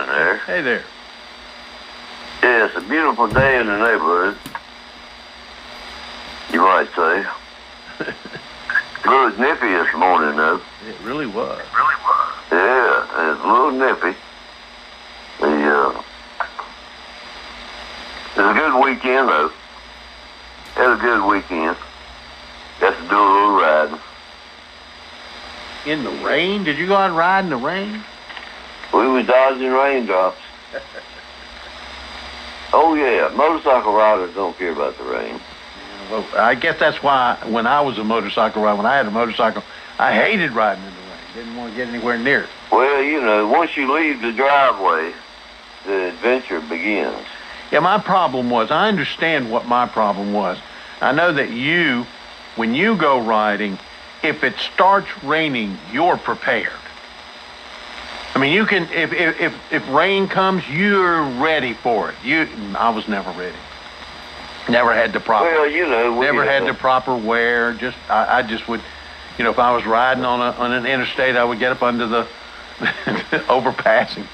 morning there. Hey there. Yeah, it's a beautiful day in the neighborhood, you might say. It was nippy this morning, though. It really was. Yeah, it's a little nippy. It was a good weekend, though. Had a good weekend. Got to do a little riding. In the rain? Did you go out and ride in the rain? We was dodging raindrops. Oh, yeah. Motorcycle riders don't care about the rain. Well, I guess that's why when I was a motorcycle rider, when I had a motorcycle, I hated riding in the rain. Didn't want to get anywhere near it. Well, you know, once you leave the driveway, the adventure begins. Yeah, my problem was, I understand what my problem was. I know that you, when you go riding, if it starts raining, you're prepared. I mean, you can, if rain comes, you're ready for it. I was never ready. Never had the proper. Well, you know, never had the proper wear. I just would, if I was riding on an interstate, I would get up under the overpass and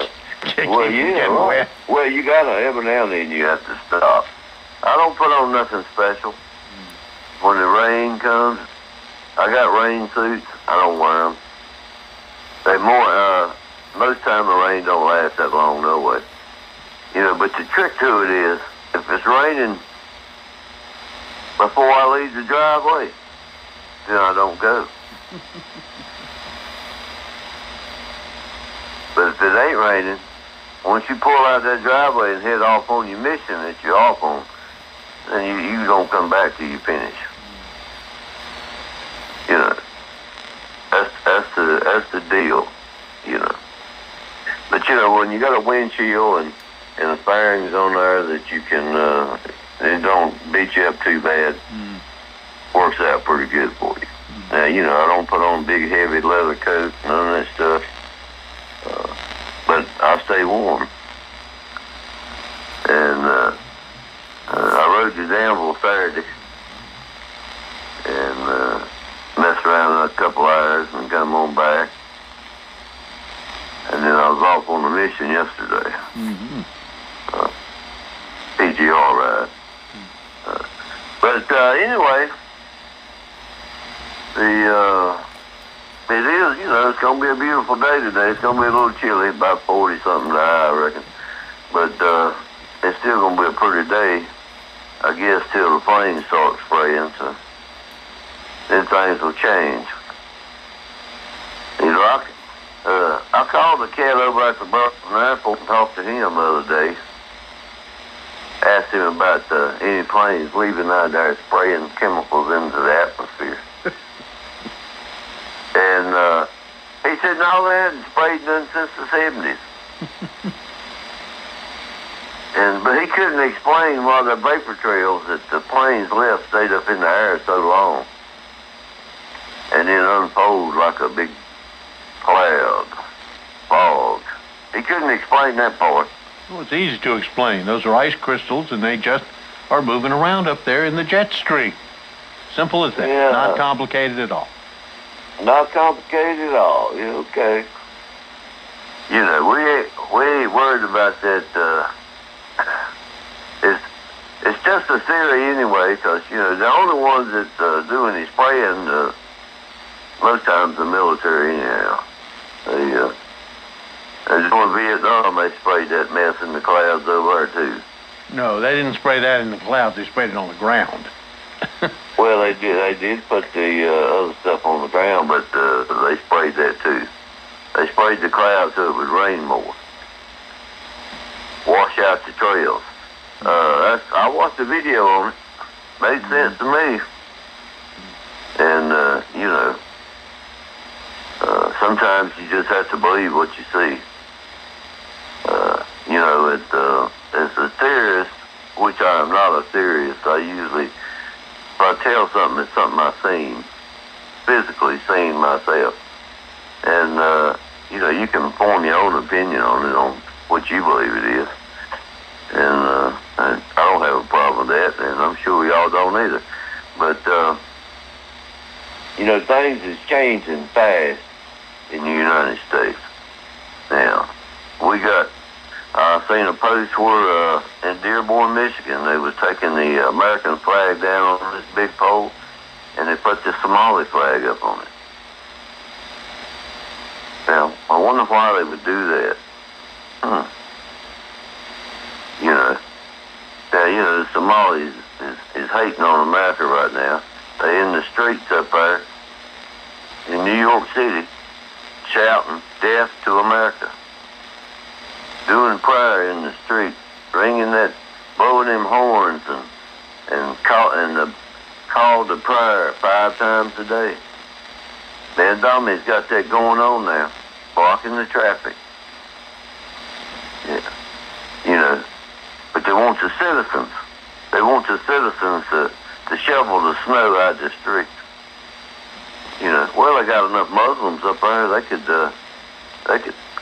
get wet. Well, you gotta every now and then you have to stop. I don't put on nothing special. When the rain comes, I got rain suits. I don't wear them. Most time the rain don't last that long, no way. But the trick to it is, if it's raining before I leave the driveway, then I don't go. But if it ain't raining, once you pull out that driveway and head off on your mission that you're off on, then you don't come back till you finish. That's the deal, But when you got a windshield and the fairings on there that you can, it don't beat you up too bad, works out pretty good for you. Now, I don't put on a big heavy leather coat, none of that stuff, but I stay warm. And I rode to Danville Saturday and messed around a couple hours and come on back. And then I was off on a mission yesterday. PGR ride. But anyway, it is, it's going to be a beautiful day today. It's going to be a little chilly, about 40-something high, I reckon. But it's still going to be a pretty day, I guess, till the planes start spraying, so then things will change. I called the cat over at the Buffalo Airport and talked to him the other day. Asked him about any planes leaving out there spraying chemicals into the atmosphere. And he said, no, they hadn't sprayed none since the 70s. But he couldn't explain why the vapor trails that the planes left stayed up in the air so long and then unfold like a big cloud, fog. He couldn't explain that part. Well, it's easy to explain. Those are ice crystals, and they just are moving around up there in the jet stream. Simple as that. Yeah. Not complicated at all. Not complicated at all. Yeah, okay. We ain't worried about that. It's just a theory anyway, because, the only ones that's doing the spraying, most times the military anyhow. They doing Vietnam, they sprayed that mess in the clouds over there too. No, they didn't spray that in the clouds. They sprayed it on the ground. Well, they did put the other stuff on the ground, but they sprayed that too. They sprayed the clouds so it would rain more. Wash out the trails. I watched the video on it. Made sense to me. And, sometimes you just have to believe what you see. As a theorist, which I am not a theorist, if I tell something, it's something I've seen, physically seen myself. And, you can form your own opinion on it, on what you believe it is. And I don't have a problem with that, and I'm sure y'all don't either. But, things is changing fast in the United States. Now, we got seen a post where in Dearborn, Michigan, they was taking the American flag down on this big pole, and they put the Somali flag up on it. Now, I wonder why they would do that. You know, the Somalis is hating on America right now. They in the streets up there in New York City shouting death to America. Doing prayer in the street, ringing that, blowing them horns and call to prayer 5 times a day. Man, Dominic's got that going on now, blocking the traffic. Yeah, but they want the citizens. They want the citizens to shovel the snow out the streets. Well, they got enough Muslims up there. They could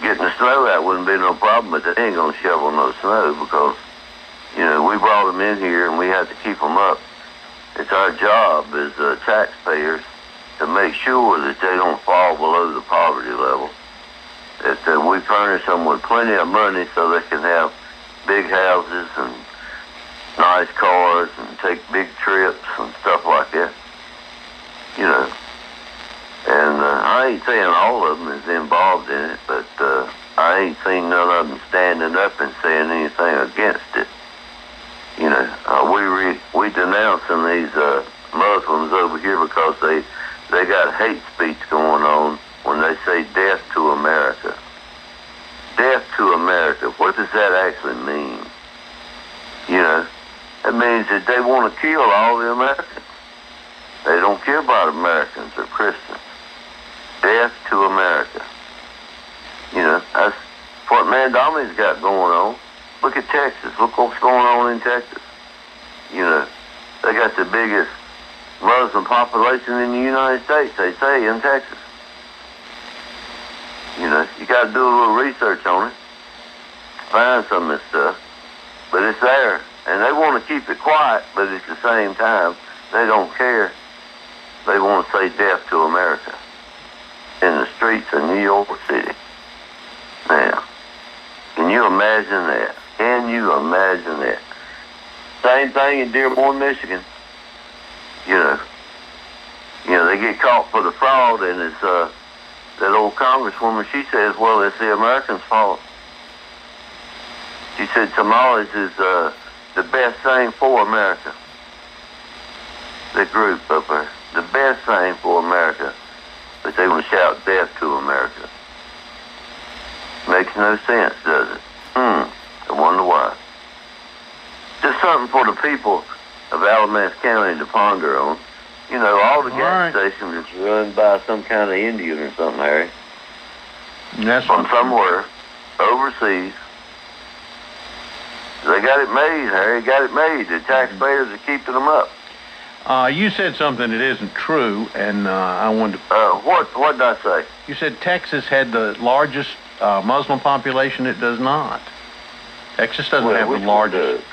getting the snow out wouldn't be no problem, but they ain't gonna shovel no snow because, we brought them in here and we have to keep them up. It's our job as taxpayers to make sure that they don't fall below the poverty level. That we furnish them with plenty of money so they can have big houses and nice cars and take big trips and stuff like that. And I ain't saying all of them is involved in it, but I ain't seen none of them standing up and saying anything against it. We denouncing these Muslims over here because they got hate speech going on when they say death to America. Death to America. What does that actually mean? It means that they want to kill all the Americans. They don't care about Americans or Christians. Death to America. That's what Mandami's got going on. Look at Texas. Look what's going on in Texas. They got the biggest Muslim population in the United States, they say, in Texas. You got to do a little research on it to find some of this stuff. But it's there. And they want to keep it quiet, but at the same time, they don't care. They want to say death to America in the streets of New York City. Now, can you imagine that? Can you imagine that? Same thing in Dearborn, Michigan. They get caught for the fraud, and it's that old congresswoman. She says, "Well, it's the Americans' fault." She said Somalis is the best thing for America. The group up there, the best thing for America, but they want to shout death to America. Makes no sense, does it? I wonder why. Just something for the people of Alamance County to ponder on. All the gas stations is run by some kind of Indian or something, Harry. That's from somewhere overseas. They got it made, Harry. Got it made. The taxpayers are keeping them up. You said something that isn't true, and I wanted to... What did I say? You said Texas had the largest Muslim population. It does not. Texas doesn't have the largest.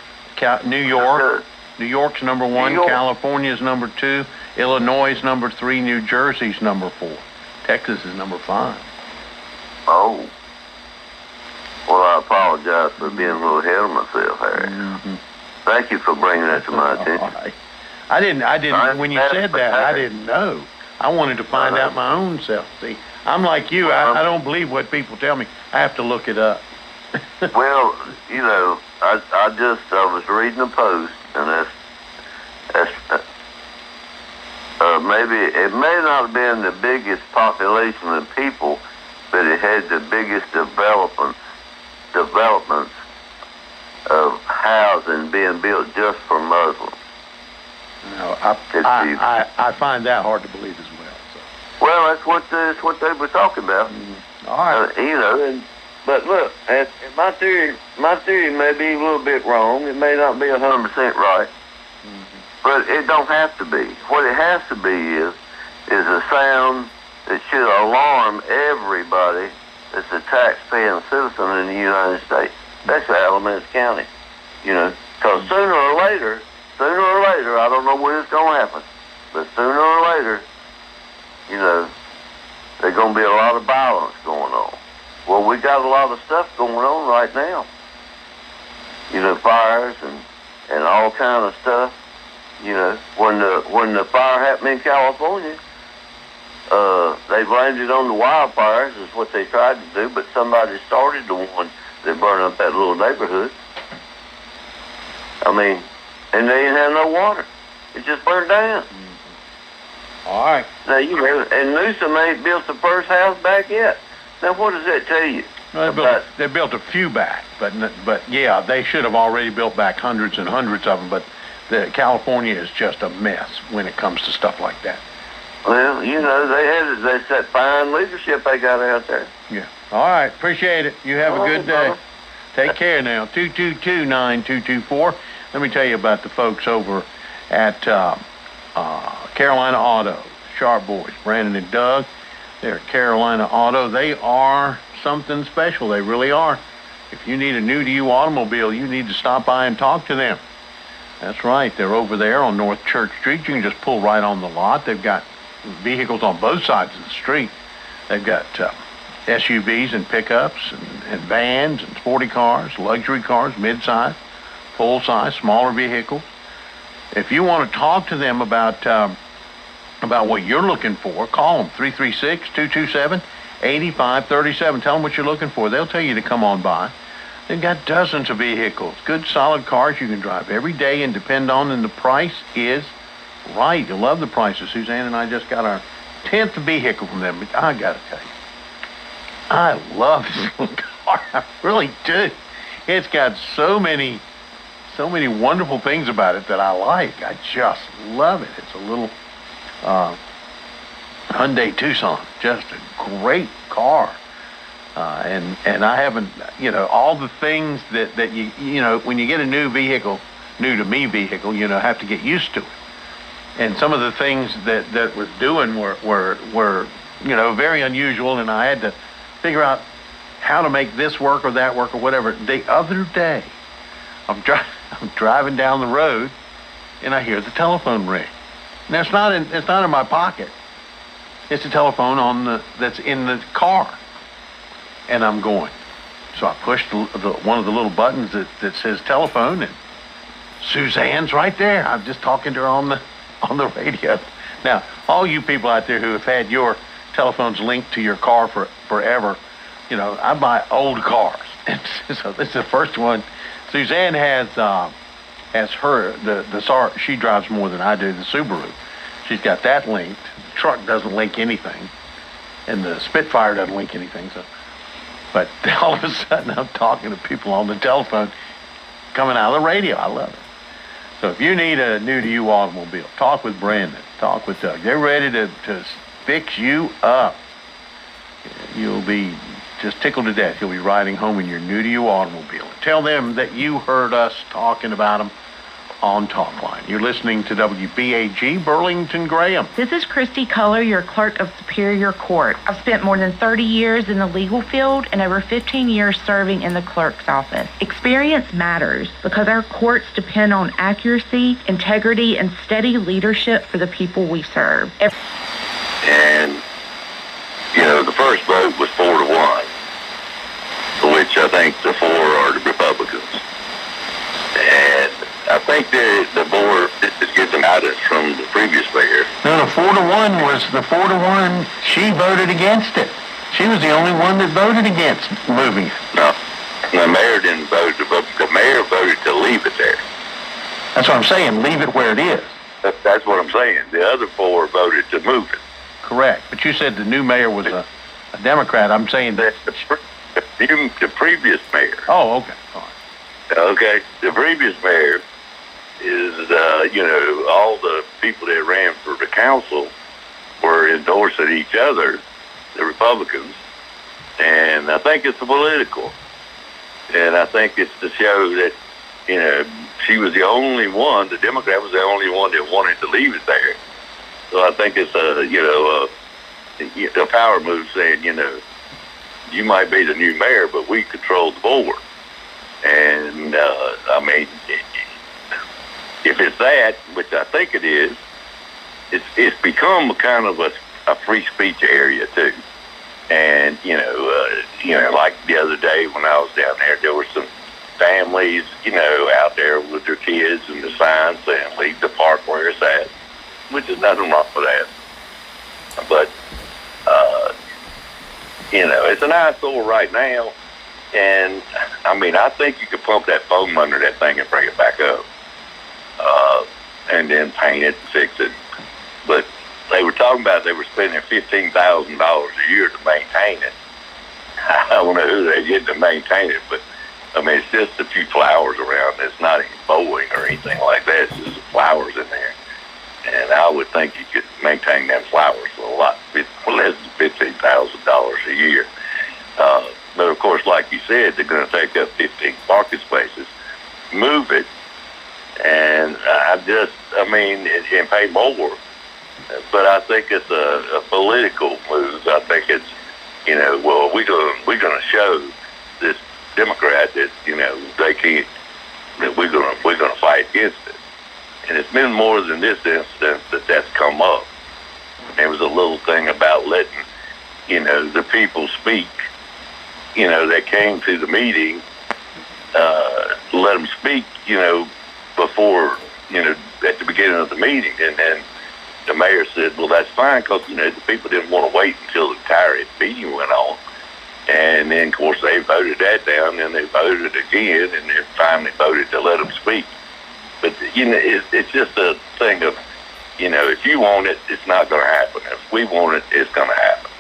New York. New York's number 1. California's number 2. Illinois is number 3. New Jersey's number 4. Texas is number 5. Oh. Well, I apologize for being a little ahead of myself, Harry. Thank you for bringing that to my attention. Right. I didn't. When you said that, I didn't know. I wanted to find out my own self. See, I'm like you. I don't believe what people tell me. I have to look it up. Well, I was reading a post, and maybe it may not have been the biggest population of people, but it had the biggest developments of housing being built just for Muslims. No, I find that hard to believe as well. So. Well, that's what they were talking about. All right. But look, and my theory may be a little bit wrong. It may not be 100% right, but it don't have to be. What it has to be is a sound that should alarm everybody that's a tax-paying citizen in the United States, especially Alamance County. Because sooner or later, I don't know when it's going to happen, but sooner or later, there's going to be a lot of violence going on. Well, we got a lot of stuff going on right now. fires and all kind of stuff. When the fire happened in California, they blamed it on the wildfires, is what they tried to do, but somebody started the one that burned up that little neighborhood. And they didn't have no water. It just burned down. Mm-hmm. All right. Now, and Newsom ain't built the first house back yet. Now, what does that tell you? Well, they built a few back, but yeah, they should have already built back hundreds and hundreds of them, but California is just a mess when it comes to stuff like that. Well, that's that fine leadership they got out there. Yeah. All right. Appreciate it. You have a good day. Take care now. 222-9224. Let me tell you about the folks over at Carolina Auto. Sharp boys, Brandon and Doug. They're Carolina Auto. They are something special. They really are. If you need a new-to-you automobile, you need to stop by and talk to them. That's right. They're over there on North Church Street. You can just pull right on the lot. They've got vehicles on both sides of the street. They've got SUVs and pickups and vans and sporty cars, luxury cars, mid-size, full-size, smaller vehicles. If you want to talk to them about what you're looking for, call them, 336-227-8537. Tell them what you're looking for. They'll tell you to come on by. They've got dozens of vehicles, good solid cars you can drive every day and depend on, and the price is right. You'll love the prices. Suzanne and I just got our 10th vehicle from them. But I got to tell you, I love this little car. I really do. It's got so many wonderful things about it that I like. I just love it. It's a little Hyundai Tucson, just a great car. And I haven't, all the things that you when you get a new to me vehicle, have to get used to it. And some of the things that was doing were very unusual, and I had to figure out how to make this work or that work or whatever. The other day, I'm driving down the road, and I hear the telephone ring. Now it's not in my pocket. It's a telephone that's in the car. And I'm going. So I pushed one of the little buttons that says telephone, and Suzanne's right there. I'm just talking to her on the radio. Now, all you people out there who have had your telephones linked to your car forever, I buy old cars. And so this is the first one. Suzanne has her she drives more than I do, the Subaru. She's got that linked. The truck doesn't link anything, and the Spitfire doesn't link anything. So. But all of a sudden, I'm talking to people on the telephone coming out of the radio. I love it. So if you need a new-to-you automobile, talk with Brandon. Talk with Doug. They're ready to fix you up. You'll be just tickled to death. You'll be riding home in your new-to-you automobile. Tell them that you heard us talking about them on Talkline. You're listening to WBAG Burlington Graham. This is Christy Culler, your clerk of Superior Court. I've spent more than 30 years in the legal field and over 15 years serving in the clerk's office. Experience matters because our courts depend on accuracy, integrity, and steady leadership for the people we serve. And, the first vote was 4-1, which I think the 4 are the Republicans. And I think the board is getting guidance from the previous mayor. No, the 4-1 was the 4-1. She voted against it. She was the only one that voted against moving it. No, the mayor didn't vote. The mayor voted to leave it there. That's what I'm saying. Leave it where it is. That's what I'm saying. The other 4 voted to move it. Correct. But you said the new mayor was a Democrat. I'm saying that the previous mayor. Oh, okay. All right. Okay, the previous mayor is, all the people that ran for the council were endorsing each other, the Republicans, and I think it's political. And I think it's to show that, she was the only one, the Democrat was the only one that wanted to leave it there. So I think it's a power move saying, you might be the new mayor, but we control the board. And, if it's that, which I think it is, it's become kind of a free speech area, too. And, like the other day when I was down there was some families, out there with their kids and the signs saying leave the park where it's at, which is nothing wrong with that. But, it's an eyesore right now. And, I think you could pump that foam under that thing and bring it back up. And then paint it and fix it. But they were talking about they were spending $15,000 a year to maintain it. I don't know who they're getting to maintain it, but it's just a few flowers around. It's not any mowing or anything like that. It's just flowers in there. And I would think you could maintain them flowers for a lot less than $15,000 a year. But of course, like you said, they're going to take up 15 parking spaces, move it, and and pay more. But I think it's a political move. I think it's, we're going to show this Democrat that they can't. That we're going to fight against it. And it's been more than this instance that's come up. There was a little thing about letting the people speak. That came to the meeting. Let them speak. Before at the beginning of the meeting, and then the mayor said, well, that's fine, because, the people didn't want to wait until the entire meeting went on. And then, of course, they voted that down, and they voted again, and then finally voted to let them speak. But, it's just a thing of, if you want it, it's not going to happen. If we want it, it's going to happen.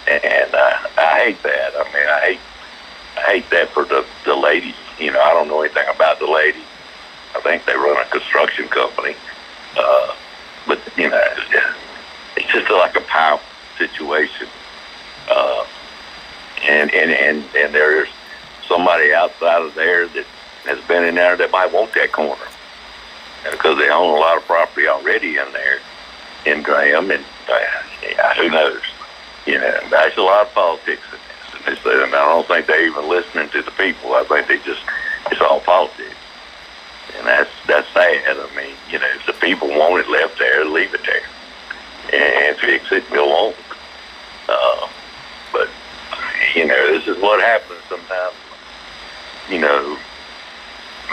And I hate that. I hate that for the lady. I don't know anything about the lady. I think they run a construction company. But, it's just like a power situation. And there's somebody outside of there that has been in there that might want that corner. Because they own a lot of property already in there in Graham, and who knows? There's a lot of politics in this. And I don't think they're even listening to the people. I think it's all politics. And that's sad. If the people want it left there, leave it there. And fix it and go on. But, this is what happens sometimes.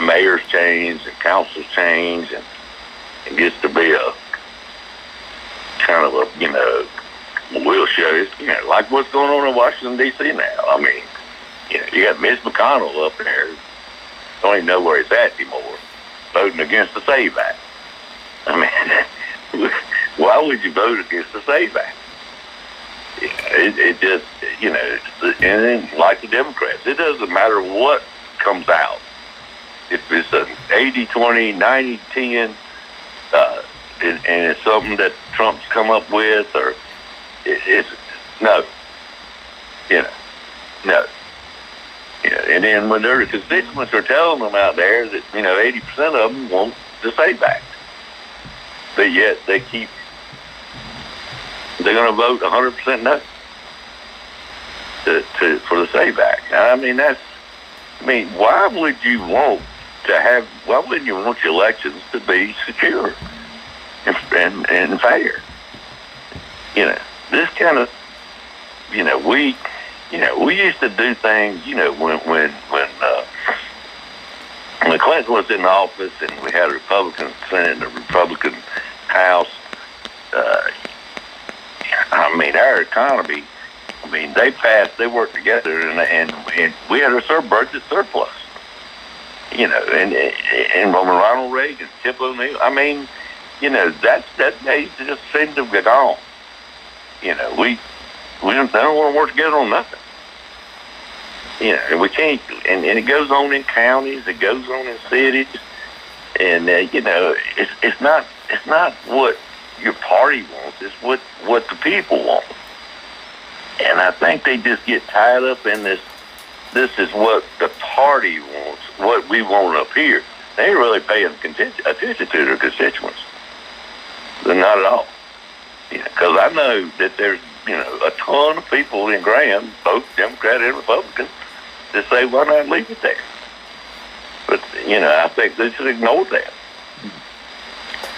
Mayors change and councils change, and it gets to be a kind of a, we'll show you, like what's going on in Washington, D.C. now. You got Mitch McConnell up there. Don't even know where he's at anymore, voting against the SAVE Act. Why would you vote against the SAVE Act? It just, and then like the Democrats, it doesn't matter what comes out. If it's an 80-20, 90-10, and it's something that Trump's come up with, or it's no. No. And then when their constituents are telling them out there that 80% of them want the SAVE Act, but yet they're going to vote 100% no for the SAVE Act. Why would you want to have? Why wouldn't you want your elections to be secure and fair? This kind of, we used to do things, when Clinton was in office and we had a Republican Senate and a Republican House. Our economy. They worked together, and we had a budget surplus. And Ronald Reagan, Tip O'Neill. That they just seemed to get on. They don't want to work together on nothing. And we can't. And it goes on in counties. It goes on in cities. And it's not what your party wants. It's what the people want. And I think they just get tied up in this. This is what the party wants, what we want up here. They ain't really paying attention to their constituents. They're not at all. Because I know that there's, a ton of people in Graham, both Democrat and Republican, that say, why not leave it there? But, I think they should ignore that.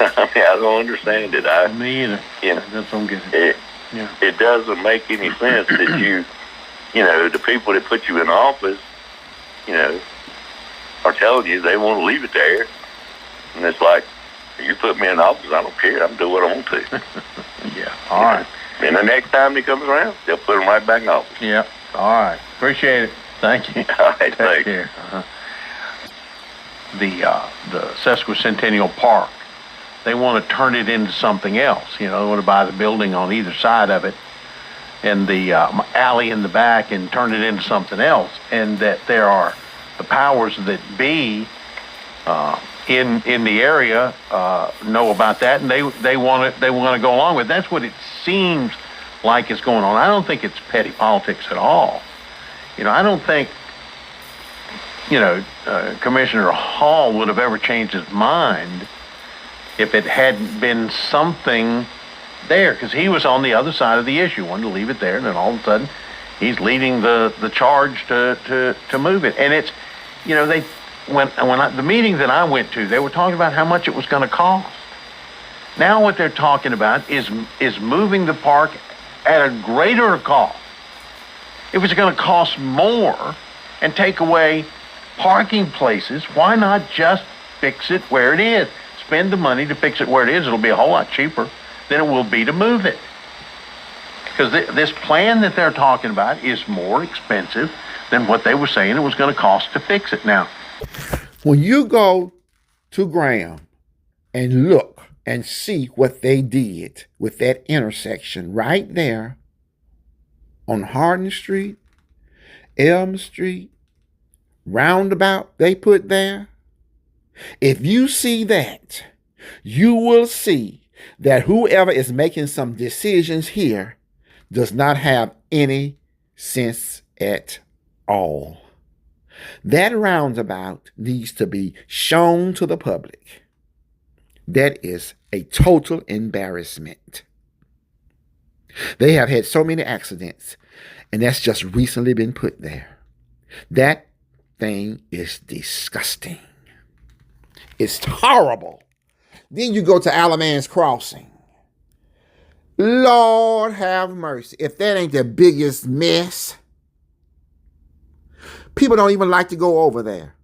I don't understand it. Me either. That's what I'm getting. It doesn't make any sense that the people that put you in office, are telling you they want to leave it there. And it's like, you put me in the office, I don't care. I'm doing what I want to. Yeah. All right. And the next time he comes around, they'll put him right back in office. Yeah. All right. Appreciate it. Thank you. All right, Take thanks. care. The Sesquicentennial Park, they want to turn it into something else. You know, they want to buy the building on either side of it and the alley in the back and turn it into something else. And that there are the powers that be in the area know about that, and they want to go along with it. That's what it seems like is going on. I don't think it's petty politics at all. You know, I don't think, Commissioner Hall would have ever changed his mind if it hadn't been something there, because he was on the other side of the issue, wanted to leave it there, and then all of a sudden he's leading the charge to move it. And it's, the meeting that I went to, they were talking about how much it was going to cost. Now what they're talking about is moving the park at a greater cost. If it's going to cost more and take away parking places, why not just fix it where it is? Spend the money to fix it where it is. It'll be a whole lot cheaper than it will be to move it. Because this plan that they're talking about is more expensive than what they were saying it was going to cost to fix it. Now, when you go to Graham and look and see what they did with that intersection right there on Hardin Street, Elm Street, roundabout they put there, if you see that, you will see that whoever is making some decisions here does not have any sense at all. That roundabout needs to be shown to the public. That is a total embarrassment. They have had so many accidents, and that's just recently been put there. That thing is disgusting. It's horrible. Then you go to Alamance Crossing. Lord have mercy. If that ain't the biggest mess, people don't even like to go over there.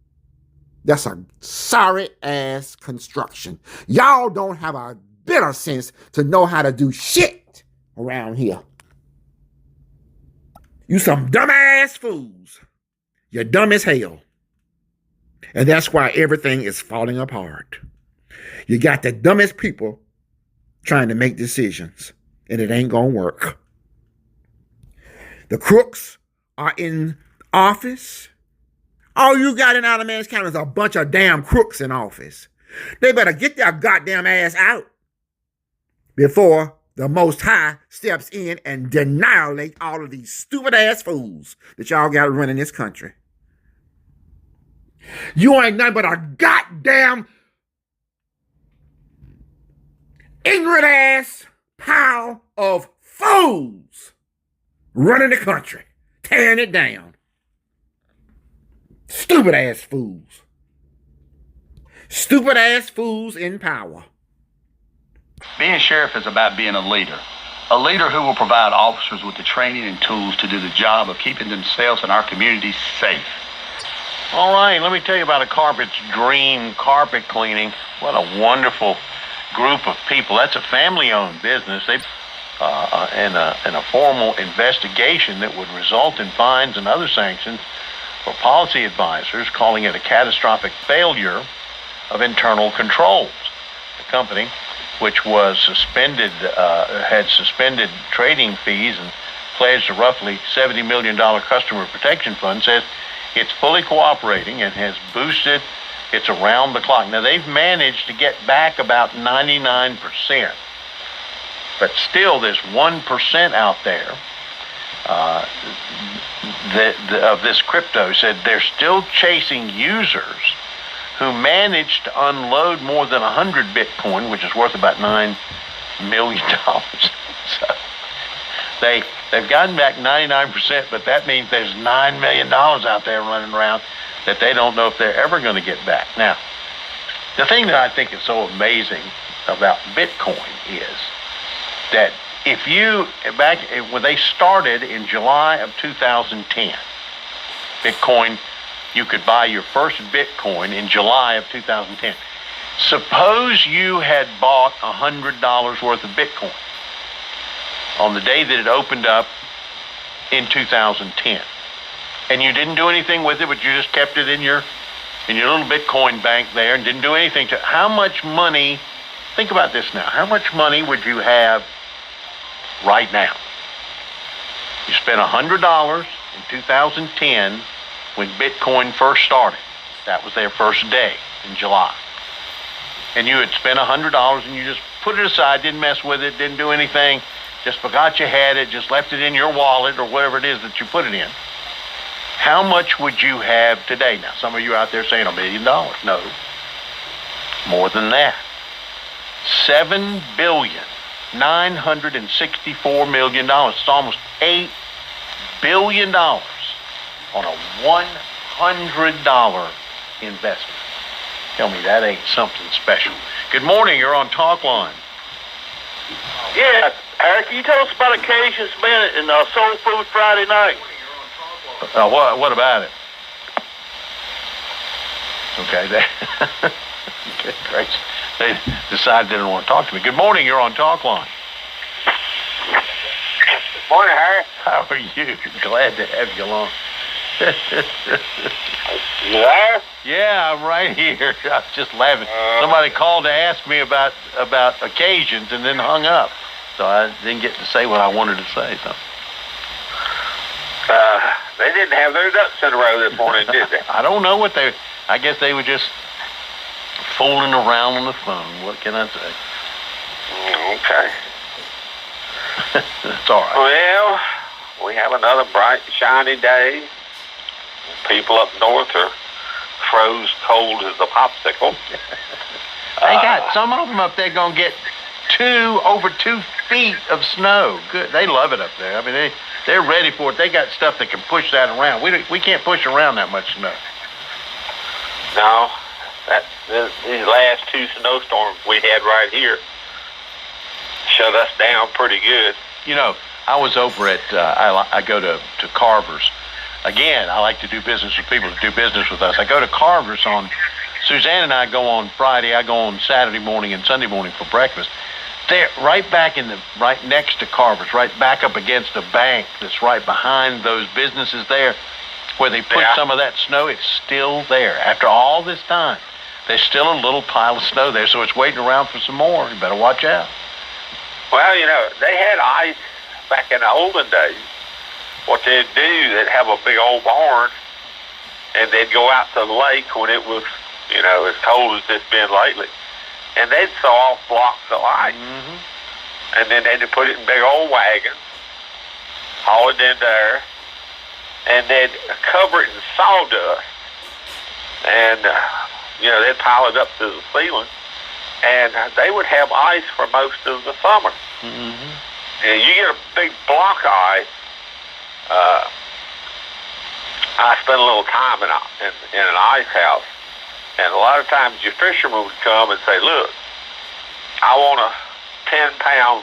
That's a sorry-ass construction. Y'all don't have a bit of sense to know how to do shit around here. You some dumbass fools. You're dumb as hell. And that's why everything is falling apart. You got the dumbest people trying to make decisions, and it ain't gonna work. The crooks are in office. All you got in Alamance County is a bunch of damn crooks in office. They better get their goddamn ass out before the Most High steps in and annihilate all of these stupid ass fools that y'all got running this country. You ain't nothing but a goddamn ignorant ass pile of fools running the country, tearing it down. Stupid ass fools. Stupid ass fools in power. Being sheriff is about being a leader. A leader who will provide officers with the training and tools to do the job of keeping themselves and our communities safe. all right, let me tell you about a Carpet's Dream Carpet Cleaning. What a wonderful group of people. That's a family-owned business. They in a formal investigation that would result in fines and other sanctions for policy advisors, calling it a catastrophic failure of internal controls. The company, which was suspended, had suspended trading fees and pledged a roughly $70 million customer protection fund, says it's fully cooperating and has boosted its around the clock. Now, they've managed to get back about 99%, but still there's 1% out there of this crypto said they're still chasing users who managed to unload more than 100 Bitcoin, which is worth about $9 million. So they've gotten back 99%, but that means there's $9 million out there running around that they don't know if they're ever going to get back. Now, the thing that I think is so amazing about Bitcoin is that if you, back when they started in July of 2010, Bitcoin you could buy your first Bitcoin in July of 2010. Suppose you had bought $100 worth of Bitcoin on the day that it opened up in 2010, and you didn't do anything with it, but you just kept it in your little Bitcoin bank there and didn't do anything to it. How much money, think about this now, how much money would you have right now? You spent $100 in 2010 when Bitcoin first started. That was their first day in July. And you had spent $100 and you just put it aside, didn't mess with it, didn't do anything, just forgot you had it, just left it in your wallet or whatever it is that you put it in. How much would you have today? Now, some of you out there saying $1 million. No, more than that. $7,964,000,000. It's almost $8 billion on a $100 investment. Tell me that ain't something special. Good morning. You're on Talk Line. Yeah, Harry, can you tell us about occasions spent in Soul Food Friday night? What about it? Okay, okay, great. They decided they didn't want to talk to me. Good morning. You're on Talk Line. Morning, Harry. How are you? Glad to have you along. You there? Yeah, I'm right here. I was just laughing. Somebody called to ask me about occasions and then hung up. So I didn't get to say what I wanted to say. So. They didn't have their ducks in a row this morning, did they? I don't know what I guess they were just fooling around on the phone. What can I say? Okay. That's all right. Well, we have another bright, shiny day. People up north are froze cold as a popsicle. They got some of them up there gonna get over 2 feet of snow. Good, they love it up there. I mean, they're ready for it. They got stuff that can push that around. We can't push around that much snow. No, these last 2 snowstorms we had right here shut us down pretty good. You know, I was over at I go to Carver's. Again, I like to do business with people that do business with us. I go to Carver's on, Suzanne and I go on Friday. I go on Saturday morning and Sunday morning for breakfast. They're right next to Carver's, right back up against a bank that's right behind those businesses there where they put some of that snow. It's still there. After all this time, there's still a little pile of snow there, so it's waiting around for some more. You better watch out. Well, you know, they had ice back in the olden days. What they'd do, they'd have a big old barn, and they'd go out to the lake when it was, you know, as cold as it's been lately, and they'd saw off blocks of ice, and then they'd put it in big old wagons, haul it in there, and they'd cover it in sawdust, and, you know, they'd pile it up to the ceiling, and they would have ice for most of the summer. And you get a big block of ice. I spent a little time in an ice house, and a lot of times your fishermen would come and say, look, I want a 10-pound